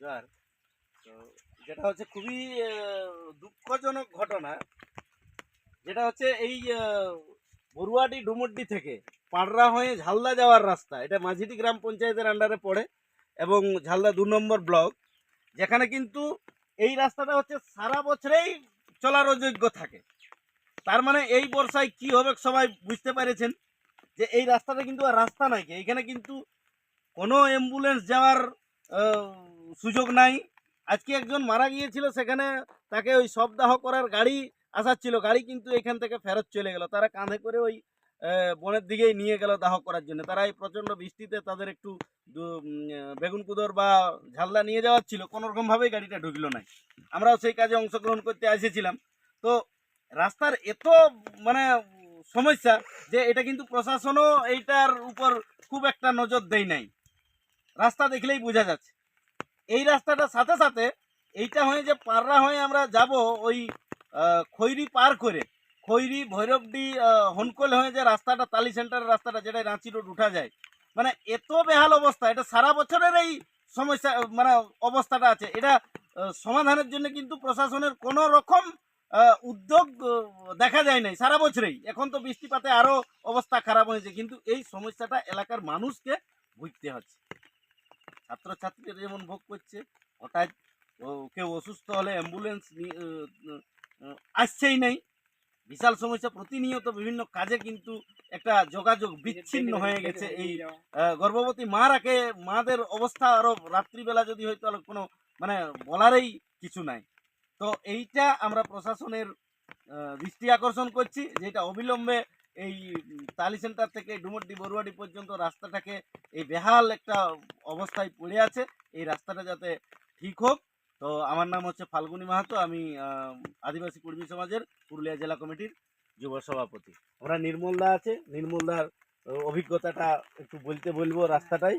জোয়ার। তো যেটা হচ্ছে খুবই দুঃখজনক ঘটনা, যেটা হচ্ছে এই বড়ুয়াডি ডুমুরডি থেকে পাড়রা হয়ে ঝালদা যাওয়ার রাস্তা, এটা মাঝিটি গ্রাম পঞ্চায়েতের আন্ডারে পড়ে এবং ঝালদা 2 নম্বর ব্লক, যেখানে কিন্তু এই রাস্তাটা হচ্ছে সারা বছরেই চলার অযোগ্য থাকে। তার মানে এই বর্ষায় কি হবে সবাই বুঝতে পেরেছেন যে এই রাস্তাটা কিন্তু আর রাস্তা নাই, এখানে কিন্তু কোনো অ্যাম্বুলেন্স যাওয়ার সুযোগ নাই। আজকে একজন মারা গিয়েছিল, সেখানে তাকে ওই শবদাহ করার গাড়ি আসাচ্ছিল, গাড়ি কিন্তু এখান থেকে ফেরত চলে গেল। তারা কাঁধে করে ওই বনের দিকেই নিয়ে গেল দাহ করার জন্য। তারা এই প্রচণ্ড বৃষ্টিতে তাদের একটু বেগুনকুদর বা ঝালদা নিয়ে যাওয়ার ছিল, কোনোরকমভাবেই গাড়িটা ঢুকলো না। আমরাও সেই কাজে অংশগ্রহণ করতে এসেছিলাম। তো রাস্তার এত মানে সমস্যা যে এটা কিন্তু প্রশাসনও এইটার উপর খুব একটা নজর দেয় নাই। রাস্তা দেখলেই বোঝা যাচ্ছে। এই রাস্তাটার সাথে সাথে এইটা হয়ে যে পাড়রা হয়ে আমরা যাব ওই খৈরি পার করে খৈরি ভৈরবডি হনকল হয়ে যে রাস্তাটা তালি সেন্টারের রাস্তাটা, যেটা রাঁচি রোড উঠা যায়, মানে এত বেহাল অবস্থা। এটা সারা বছরের এই সমস্যা মানে অবস্থাটা আছে। এটা সমাধানের জন্য কিন্তু প্রশাসনের কোনো রকম উদ্যোগ দেখা যায় নাই সারা বছরেই। এখন তো বৃষ্টিপাতে আরও অবস্থা খারাপ হয়েছে, কিন্তু এই সমস্যাটা এলাকার মানুষকে ভুগতে হচ্ছে। ছাত্রছাত্রীরা যেমন ভোগ করছে, হঠাৎ কেউ অসুস্থ হলে অ্যাম্বুলেন্স আসছেই নাই, বিশাল সমস্যা। প্রতিনিয়ত বিভিন্ন কাজে কিন্তু একটা যোগাযোগ বিচ্ছিন্ন হয়ে গেছে। এই গর্ভবতী মাদের অবস্থা আরো রাত্রিবেলা যদি হয়তো কোনো মানে বলারই কিছু নাই। তো এইটা আমরা প্রশাসনের দৃষ্টি আকর্ষণ করছি, যেটা অবিলম্বে এই তালি সেন্টার থেকে ডুমুরডি বড়ুয়াডি পর্যন্ত রাস্তাটাকে এই বেহাল একটা অবস্থায় পড়ে আছে, এই রাস্তাটা যাতে ঠিক হোক। তো আমার নাম হচ্ছে ফাল্গুনী মাহাতো, আমি আদিবাসী কর্মী সমাজের পুরুলিয়া জেলা কমিটির যুব সভাপতি। আমরা নির্মলদা আছে, নির্মলদার অভিজ্ঞতাটা একটু বলবো রাস্তাটাই।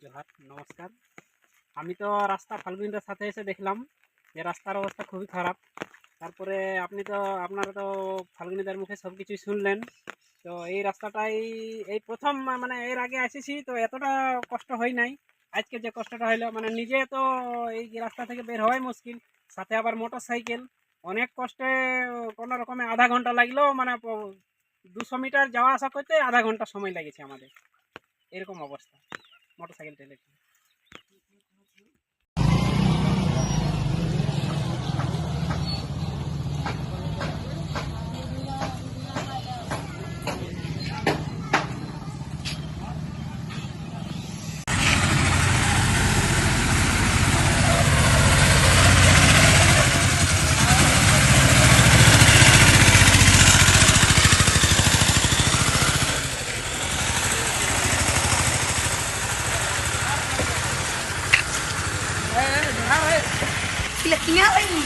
জোহার, নমস্কার। আমি তো রাস্তা ফাল্গুনিদার সাথে এসে দেখলাম যে রাস্তার অবস্থা খুবই খারাপ। তারপরে আপনারা তো ফাল্গুনিদার মুখে সব কিছুই শুনলেন। তো এই রাস্তাটাই এই প্রথম, মানে এর আগে এসেছি তো এতটা কষ্ট হয় নাই। আজকে যে কষ্টটা হইলো, মানে নিজে তো এই রাস্তা থেকে বের হওয়াই মুশকিল, সাথে আবার মোটর সাইকেল। অনেক কষ্টে কোনো রকমে আধা ঘন্টা লাগলো, মানে 200 মিটার যাওয়া আসা করতে আধা ঘন্টা সময় লেগেছে আমাদের। এরকম অবস্থা মোটর সাইকেল টেলে। Tinggal ini.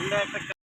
আমরা একটা